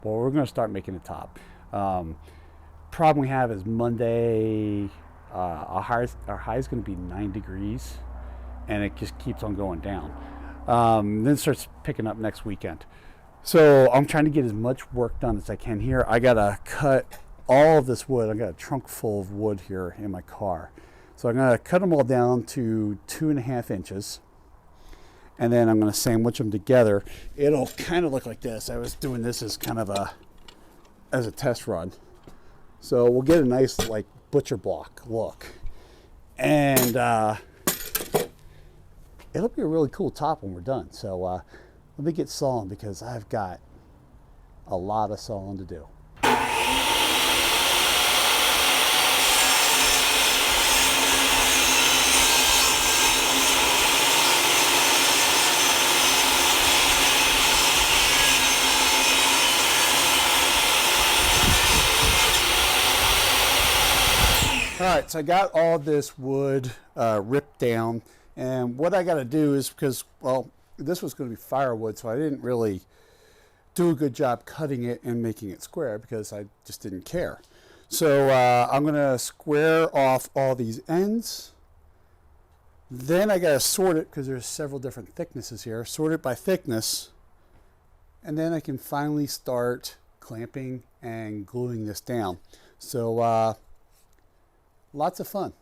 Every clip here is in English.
Well, we're going to start making the top. Problem we have is Monday, our high is going to be 9 degrees, and it just keeps on going down. Then it starts picking up next weekend. So I'm trying to get as much work done as I can here. I got to cut all of this wood. I got a trunk full of wood here in my car. So I'm going to cut them all down to 2.5 inches. And then I'm going to sandwich them together. It'll kind of look like this. I was doing this as kind of as a test run. So we'll get a nice like butcher block look. And it'll be a really cool top when we're done. So let me get sawing because I've got a lot of sawing to do. All right, so I got all this wood ripped down, and what I got to do is, because, well, this was going to be firewood, so I didn't really do a good job cutting it and making it square because I just didn't care. So I'm going to square off all these ends. Then I got to sort it because there's several different thicknesses here. Sort it by thickness, and then I can finally start clamping and gluing this down. So lots of fun.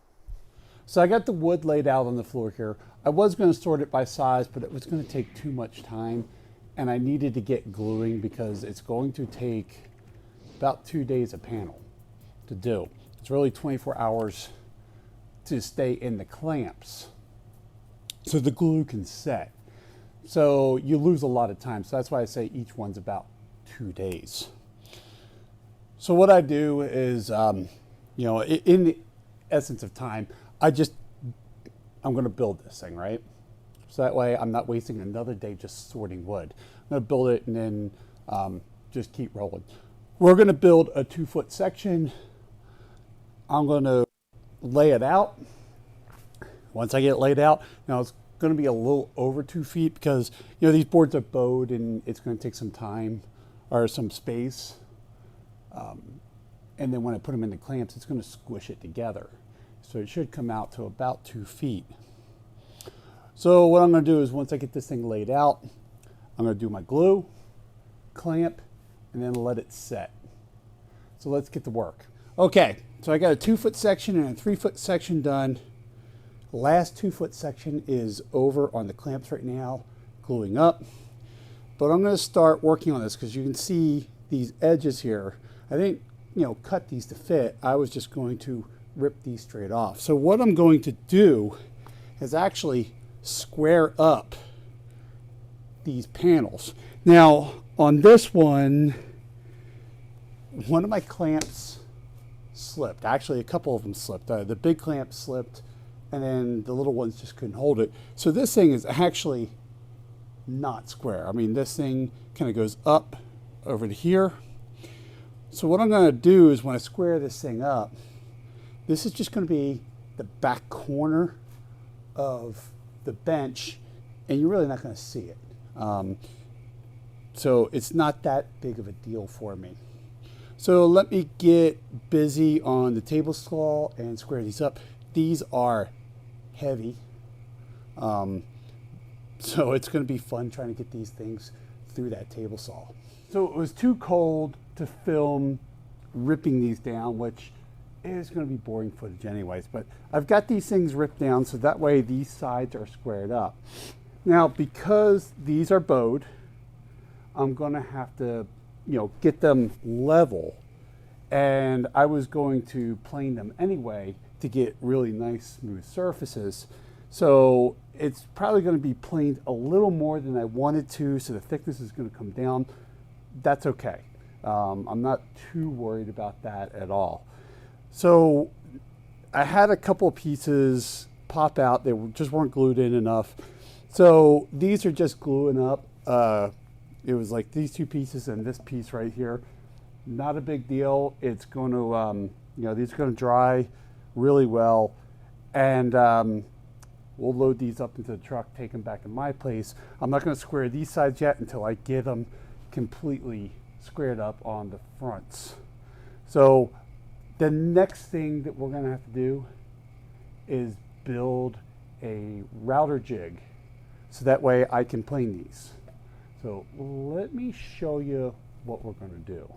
So I got the wood laid out on the floor here. I was going to sort it by size, but it was going to take too much time, and I needed to get gluing because it's going to take about 2 days a panel to do. It's really 24 hours to stay in the clamps so the glue can set. So you lose a lot of time. So that's why I say each one's about 2 days. So what I do is, in the essence of time, I'm going to build this thing, right? So that way I'm not wasting another day just sorting wood. I'm going to build it and then just keep rolling. We're going to build a 2-foot section. I'm going to lay it out. Once I get it laid out, now it's going to be a little over 2 feet because, these boards are bowed and it's going to take some time or some space. And then when I put them in the clamps, it's going to squish it together. So it should come out to about 2 feet. So what I'm going to do is once I get this thing laid out, I'm going to do my glue, clamp, and then let it set. So let's get to work. Okay, so I got a 2-foot section and a 3-foot section done. The last 2-foot section is over on the clamps right now, gluing up. But I'm going to start working on this because you can see these edges here. I didn't, cut these to fit. I was just going to rip these straight off. So what I'm going to do is actually square up these panels. Now on this one of my clamps slipped. Actually, a couple of them slipped. The big clamp slipped and then the little ones just couldn't hold it. So this thing is actually not square. I mean, this thing kind of goes up over to here. So what I'm going to do is when I square this thing up, this is just going to be the back corner of the bench, and you're really not going to see it. So it's not that big of a deal for me. So let me get busy on the table saw and square these up. These are heavy, so it's going to be fun trying to get these things through that table saw. So it was too cold to film ripping these down, which is going to be boring footage anyways, but I've got these things ripped down so that way these sides are squared up. Now, because these are bowed, I'm going to have to, get them level, and I was going to plane them anyway to get really nice smooth surfaces. So it's probably going to be planed a little more than I wanted to, so the thickness is going to come down. That's okay. I'm not too worried about that at all. So I had a couple of pieces pop out. They just weren't glued in enough. So these are just gluing up. It was like these 2 pieces and this piece right here. Not a big deal. It's going to, these are going to dry really well. And we'll load these up into the truck, take them back to my place. I'm not going to square these sides yet until I get them completely squared up on the fronts. So the next thing that we're going to have to do is build a router jig, so that way I can plane these. So let me show you what we're going to do.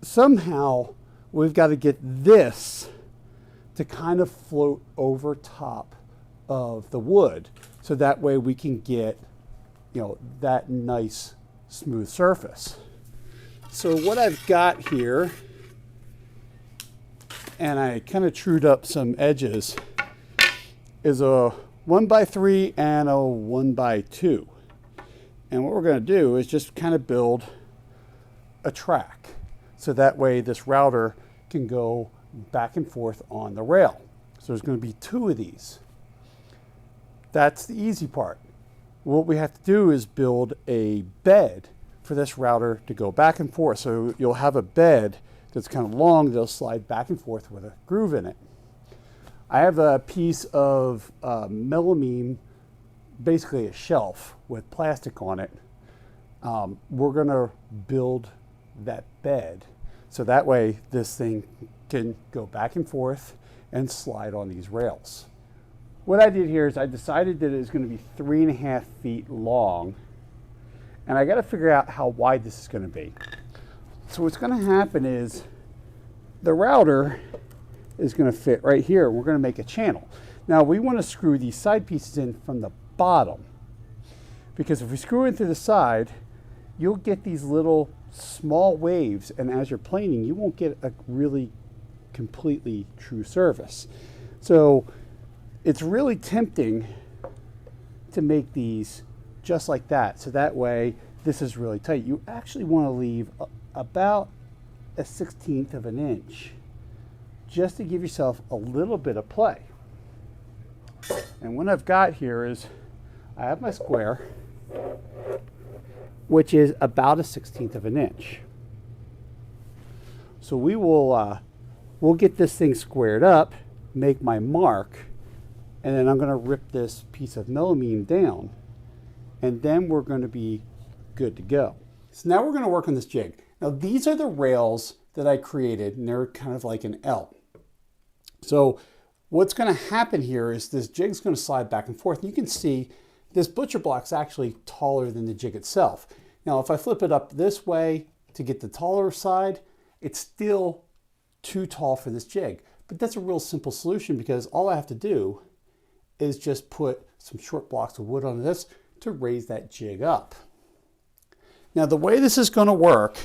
Somehow we've got to get this to kind of float over top of the wood, so that way we can get, that nice smooth surface. So what I've got here, and I kind of trued up some edges, is a 1x3 and a 1x2. And what we're going to do is just kind of build a track, so that way this router can go back and forth on the rail. So there's going to be 2 of these. That's the easy part. What we have to do is build a bed for this router to go back and forth. So you'll have a bed that's kind of long, that'll slide back and forth with a groove in it. I have a piece of melamine, basically a shelf with plastic on it. We're going to build that bed, so that way this thing can go back and forth and slide on these rails. What I did here is I decided that it was going to be 3.5 feet long, and I got to figure out how wide this is going to be. So what's going to happen is the router is going to fit right here. We're going to make a channel. Now we want to screw these side pieces in from the bottom, because if we screw in through the side, you'll get these little small waves, and as you're planing, you won't get a really completely true surface. So it's really tempting to make these just like that, so that way this is really tight. You actually want to leave about a 1/16 of an inch, just to give yourself a little bit of play. And what I've got here is I have my square, which is about a 1/16 of an inch. So we will we'll get this thing squared up, make my mark, and then I'm going to rip this piece of melamine down, and then we're going to be good to go. So now we're going to work on this jig. Now these are the rails that I created, and they're kind of like an L. So what's going to happen here is this jig's going to slide back and forth. And you can see this butcher block's actually taller than the jig itself. Now if I flip it up this way to get the taller side, it's still too tall for this jig. But that's a real simple solution, because all I have to do is just put some short blocks of wood on this to raise that jig up. Now the way this is going to work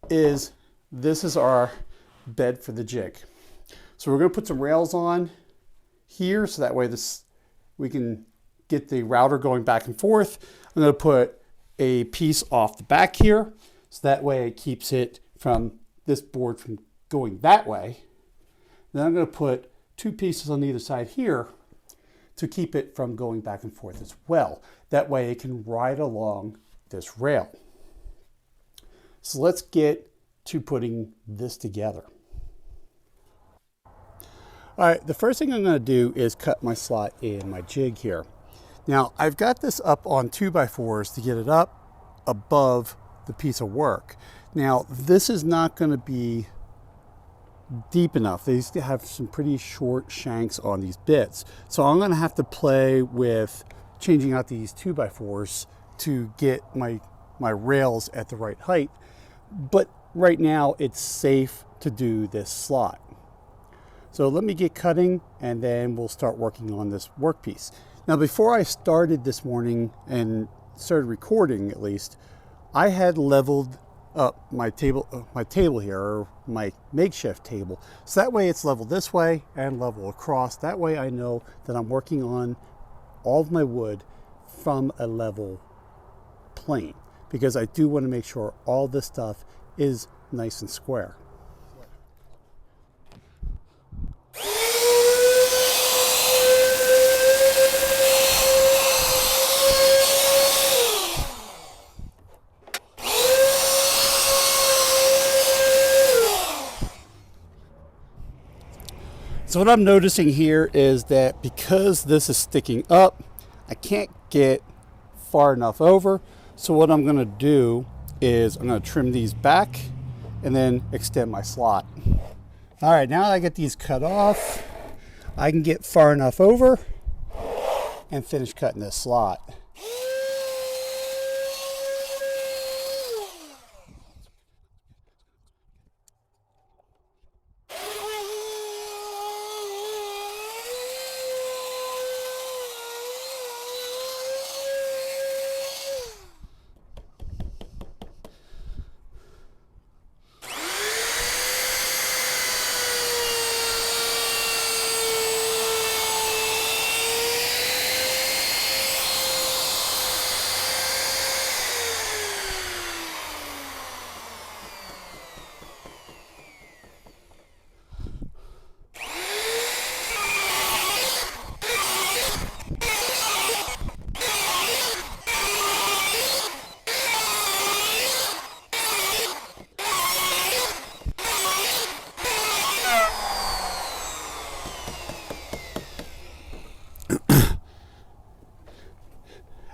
is this is our bed for the jig. So we're going to put some rails on here, so that way we can get the router going back and forth. I'm going to put a piece off the back here, so that way it keeps it from this board from going that way. Then I'm going to put 2 pieces on either side here to keep it from going back and forth as well. That way it can ride along this rail. So let's get to putting this together. All right, the first thing I'm going to do is cut my slot in my jig here. Now I've got this up on 2x4s to get it up above the piece of work. Now this is not going to be deep enough. They used to have some pretty short shanks on these bits. So I'm going to have to play with changing out these 2x4s to get my rails at the right height. But right now it's safe to do this slot. So let me get cutting, and then we'll start working on this workpiece. Now before I started this morning and started recording, at least, I had leveled up my table here, or my makeshift table. So that way it's leveled this way and level across. That way I know that I'm working on all of my wood from a level plane, because I do want to make sure all this stuff is nice and square. So what I'm noticing here is that because this is sticking up, I can't get far enough over. So what I'm going to do is I'm going to trim these back and then extend my slot. All right, now that I get these cut off, I can get far enough over and finish cutting this slot.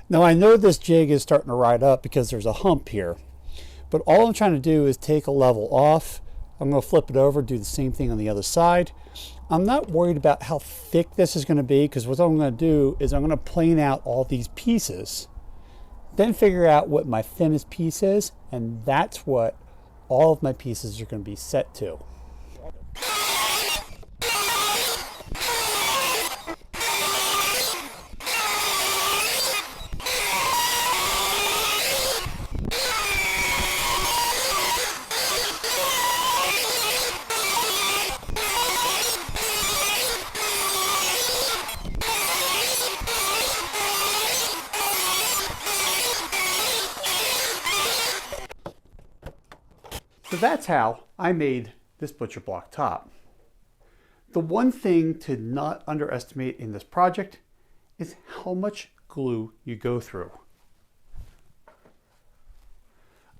Now I know this jig is starting to ride up because there's a hump here, but all I'm trying to do is take a level off. I'm going to flip it over, do the same thing on the other side. I'm not worried about how thick this is going to be, because what I'm going to do is I'm going to plane out all these pieces, then figure out what my thinnest piece is, and that's what all of my pieces are going to be set to. So that's how I made this butcher block top. The one thing to not underestimate in this project is how much glue you go through.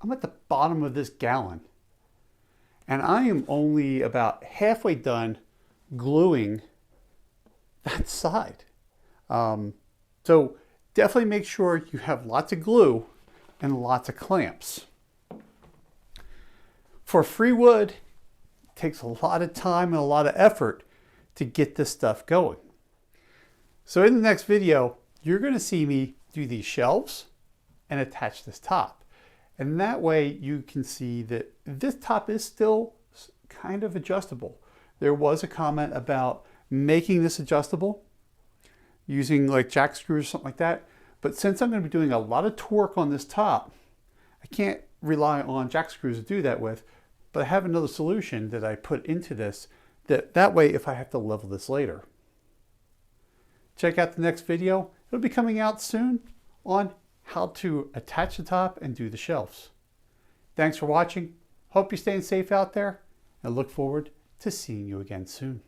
I'm at the bottom of this gallon, and I am only about halfway done gluing that side. So definitely make sure you have lots of glue and lots of clamps. For free wood, it takes a lot of time and a lot of effort to get this stuff going. So in the next video, you're going to see me do these shelves and attach this top. And that way you can see that this top is still kind of adjustable. There was a comment about making this adjustable using like jack screws or something like that. But since I'm going to be doing a lot of torque on this top, I can't rely on jack screws to do that with. But I have another solution that I put into this, that way if I have to level this later. Check out the next video. It'll be coming out soon on how to attach the top and do the shelves. Thanks for watching. Hope you're staying safe out there, and look forward to seeing you again soon.